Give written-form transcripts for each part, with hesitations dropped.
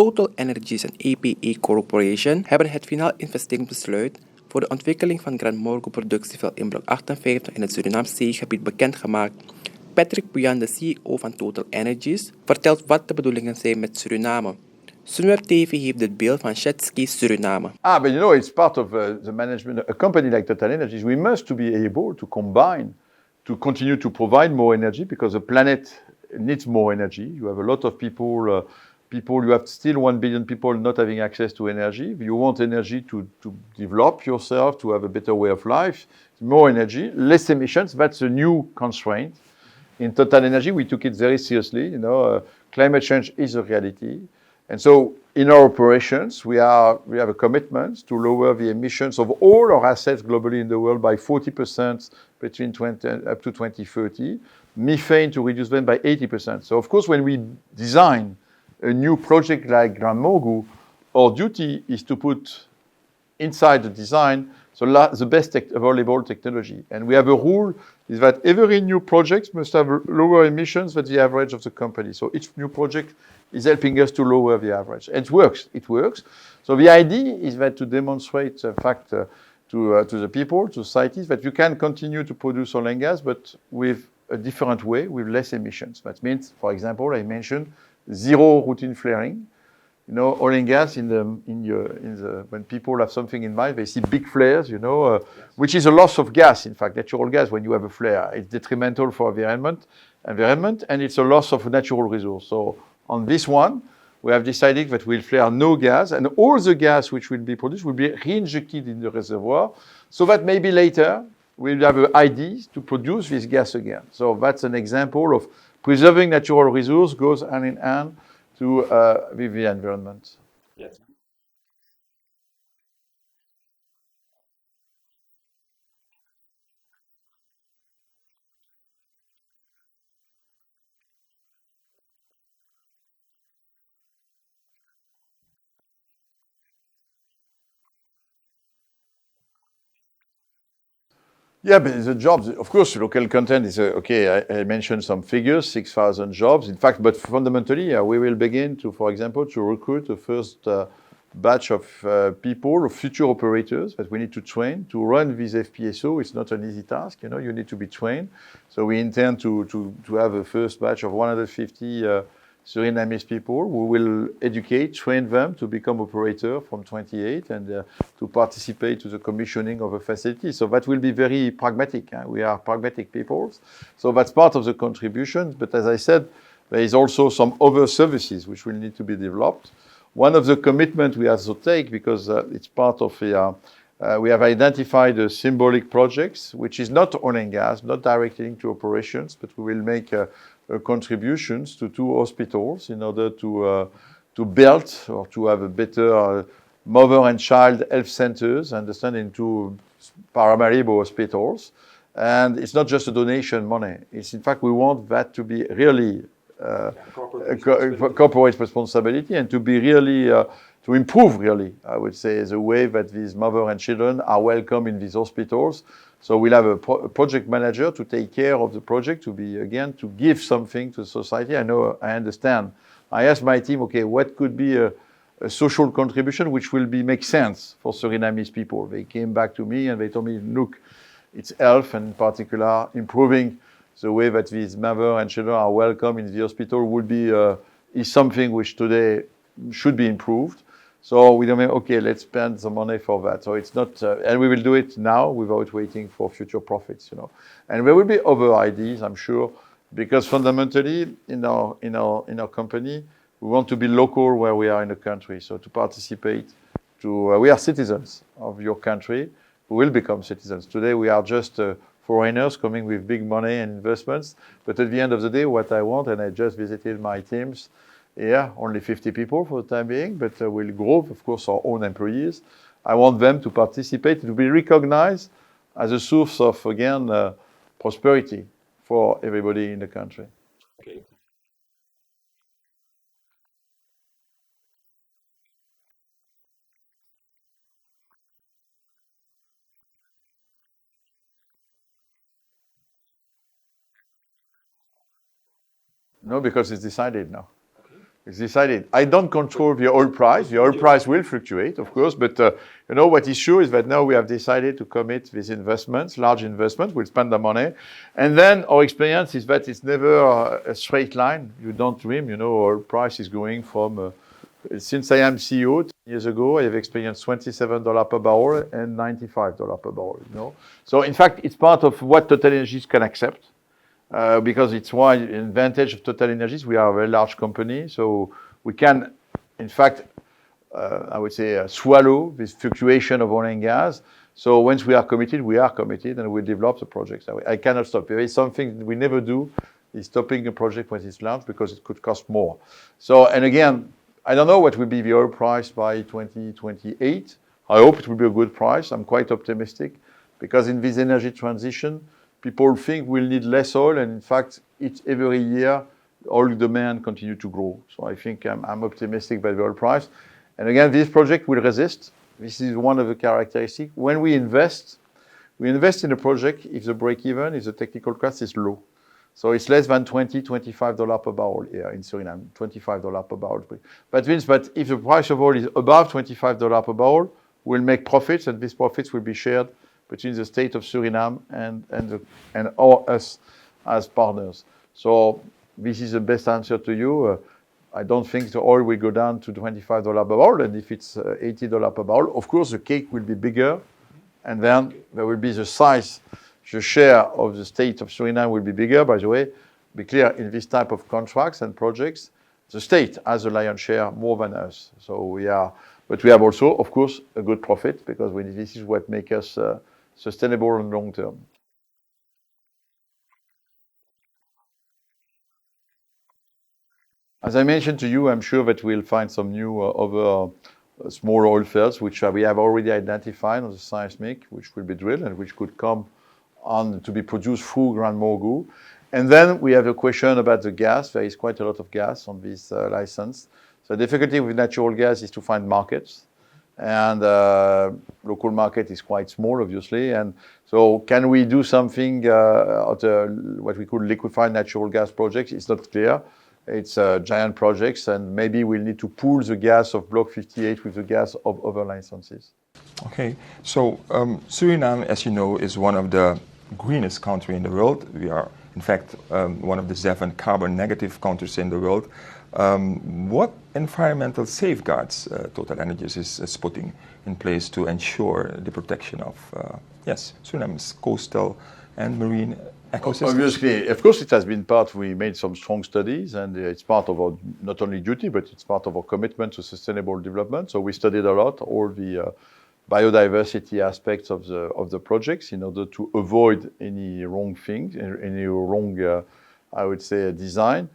TotalEnergies en EPE Corporation hebben het finaal investeringsbesluit voor de ontwikkeling van Grand Morgo productieveld in blok 58 in het Surinaams zeegebied bekendgemaakt. Patrick Puyan, de CEO van TotalEnergies, vertelt wat de bedoelingen zijn met Suriname. Sunweb TV heeft dit beeld van Jetski Suriname. But you know, it's part of the management. A company like TotalEnergies, we must be able to combine, to continue to provide more energy because the planet needs more energy. You have a lot of people, you have still 1 billion people not having access to energy. You want energy to develop yourself, to have a better way of life. More energy, less emissions, that's a new constraint. In TotalEnergies, we took it very seriously. You know, climate change is a reality. And so in our operations, we have a commitment to lower the emissions of all our assets globally in the world by 40% between up to 2030. Methane to reduce them by 80%. So of course, when we design a new project like Grand Morgu, our duty is to put inside the design the best available technology. And we have a rule is that every new project must have lower emissions than the average of the company. So each new project is helping us to lower the average. And it works. So the idea is that to demonstrate the fact to the people, to societies, that you can continue to produce oil and gas, but with a different way, with less emissions. That means, for example, I mentioned zero routine flaring. You know, oil and gas when people have something in mind, they see big flares, you know, which is a loss of gas, in fact, natural gas when you have a flare. It's detrimental for environment, and it's a loss of natural resource. So on this one, we have decided that we'll flare no gas, and all the gas which will be produced will be reinjected in the reservoir, so that maybe later we'll have ideas to produce this gas again. So that's an example of preserving natural resource goes hand in hand with the environment. Yes. Yeah, but the jobs, of course, local content is okay. I mentioned some figures, 6,000 jobs. In fact, but fundamentally, we will begin to, for example, to recruit the first batch of people, of future operators that we need to train to run this FPSO. It's not an easy task, you know. You need to be trained. So we intend to have a first batch of 150 Surinamese people. We will educate, train them to become operator from 28 and to participate to the commissioning of a facility. So that will be very pragmatic. We are pragmatic people. So that's part of the contribution. But as I said, there is also some other services which will need to be developed. One of the commitments we have to take, because it's part of we have identified symbolic projects, which is not oil and gas, not directly linked to operations, but we will make contributions to 2 hospitals in order to build or to have a better mother and child health centers, understand, in 2 Paramaribo hospitals. And it's not just a donation money. It's, in fact, we want that to be really corporate responsibility and to be really to improve, really, I would say, the way that these mother and children are welcome in these hospitals. So we'll have a project manager to take care of the project, to be, again, to give something to society. I understand. I asked my team, okay, what could be a social contribution which will make sense for Surinamese people? They came back to me and they told me, look, it's health, and in particular, improving the way that these mother and children are welcome in the hospital would be is something which today should be improved. So we don't mean, okay, let's spend the money for that. So it's not, and we will do it now without waiting for future profits, you know. And there will be other ideas, I'm sure, because fundamentally in our company, we want to be local where we are in the country. So to participate, we are citizens of your country. We will become citizens. Today we are just foreigners coming with big money and investments. But at the end of the day, what I want, and I just visited my teams. Yeah, only 50 people for the time being, but we'll grow, of course, our own employees. I want them to participate, to be recognized as a source of, again, prosperity for everybody in the country. Okay. No, because it's decided now. It's decided. I don't control the oil price. The oil price will fluctuate, of course, but what is sure is that now we have decided to commit these investments, large investments. We'll spend the money, and then our experience is that it's never a straight line. You don't dream. Oil price is going from. Since I am CEO 10 years ago, I have experienced $27 per barrel and $95 per barrel. So in fact, it's part of what TotalEnergies can accept. Because it's why the advantage of TotalEnergies, we are a very large company, so we can, in fact, I would say, swallow this fluctuation of oil and gas. So once we are committed, and we develop the projects. I cannot stop. There is something we never do, is stopping a project when it's launched because it could cost more. So, and again, I don't know what will be the oil price by 2028. I hope it will be a good price. I'm quite optimistic because in this energy transition, people think we'll need less oil, and in fact, every year, oil demand continue to grow. So I think I'm optimistic by the oil price. And again, this project will resist. This is one of the characteristics. When we invest in a project if the break-even, if the technical cost is low. So it's less than $25 per barrel here in Suriname, $25 per barrel. That means that if the price of oil is above $25 per barrel, we'll make profits, and these profits will be shared between the state of Suriname and us as partners. So this is the best answer to you. I don't think the oil will go down to $25 per barrel, and if it's $80 per barrel, of course the cake will be bigger, and then there will be the share of the state of Suriname will be bigger. By the way, be clear, in this type of contracts and projects, the state has a lion's share more than us. But we have also, of course, a good profit because this is what makes us sustainable and long term. As I mentioned to you, I'm sure that we'll find some new other small oil fields, which we have already identified on the seismic, which will be drilled and which could come on to be produced through Grand Morgu. And then we have a question about the gas. There is quite a lot of gas on this license. So the difficulty with natural gas is to find markets. And local market is quite small, obviously. And so can we do something at what we call liquefied natural gas projects? It's not clear. It's giant projects, and maybe we'll need to pool the gas of Block 58 with the gas of other licenses. Okay, so Suriname, as you know, is one of the greenest countries in the world. We are, in fact, one of the 7 carbon negative countries in the world. What environmental safeguards TotalEnergies is putting in place to ensure the protection of Suriname's coastal and marine ecosystems? Obviously, of course, it has been part. We made some strong studies, and it's part of our not only duty, but it's part of our commitment to sustainable development. So we studied a lot all the biodiversity aspects of the projects in order to avoid any wrong things, any wrong, I would say, design.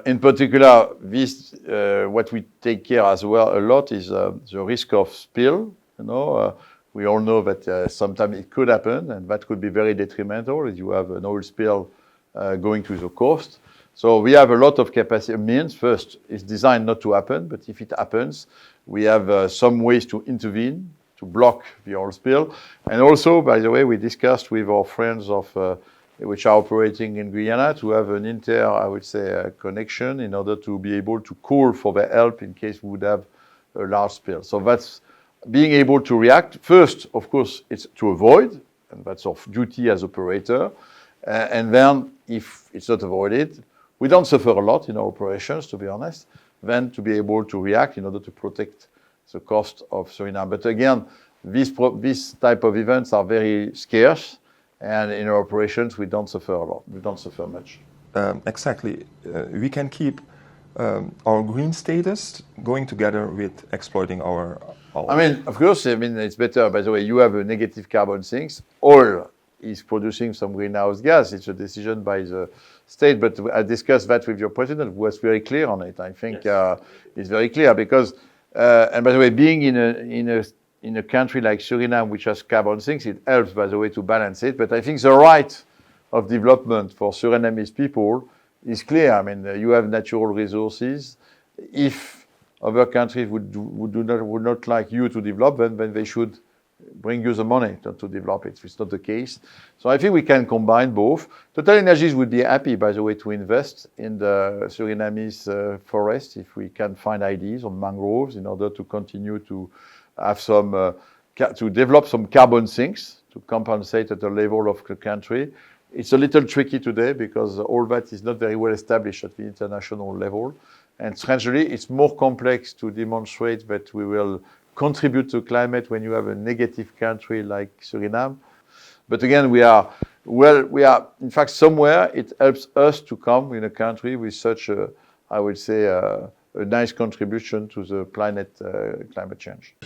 In particular, this what we take care as well a lot is the risk of spill. We all know that sometimes it could happen, and that could be very detrimental if you have an oil spill going to the coast. So we have a lot of capacity. Means first, it's designed not to happen, but if it happens, we have some ways to intervene to block the oil spill. And also, by the way, we discussed with our friends which are operating in Guyana to have an connection in order to be able to call for their help in case we would have a large spill. So that's being able to react. First, of course, it's to avoid, and that's our duty as operator. And then, if it's not avoided, we don't suffer a lot in our operations, to be honest, then to be able to react in order to protect the coast of Suriname. But again, these type of events are very scarce, and in our operations, we don't suffer a lot. We don't suffer much. Exactly. We can keep our green status going together with exploiting our I mean, of course, it's better. By the way, you have a negative carbon sinks. Oil is producing some greenhouse gas. It's a decision by the state. But I discussed that with your president, who was very clear on it. I think it's very clear because, and by the way, being in a country like Suriname, which has carbon sinks, it helps, by the way, to balance it. But I think the right of development for Surinamese people is clear. I mean, you have natural resources. If other countries would not like you to develop them, then they should bring you the money to develop it. It's not the case. So I think we can combine both. TotalEnergies would be happy, by the way, to invest in the Surinamese forest if we can find ideas on mangroves in order to continue to have some, to develop some carbon sinks to compensate at the level of the country. It's a little tricky today because all that is not very well established at the international level. And strangely, it's more complex to demonstrate that we will contribute to climate when you have a negative country like Suriname. But again, in fact, somewhere it helps us to come in a country with such a, I would say, a nice contribution to the climate change.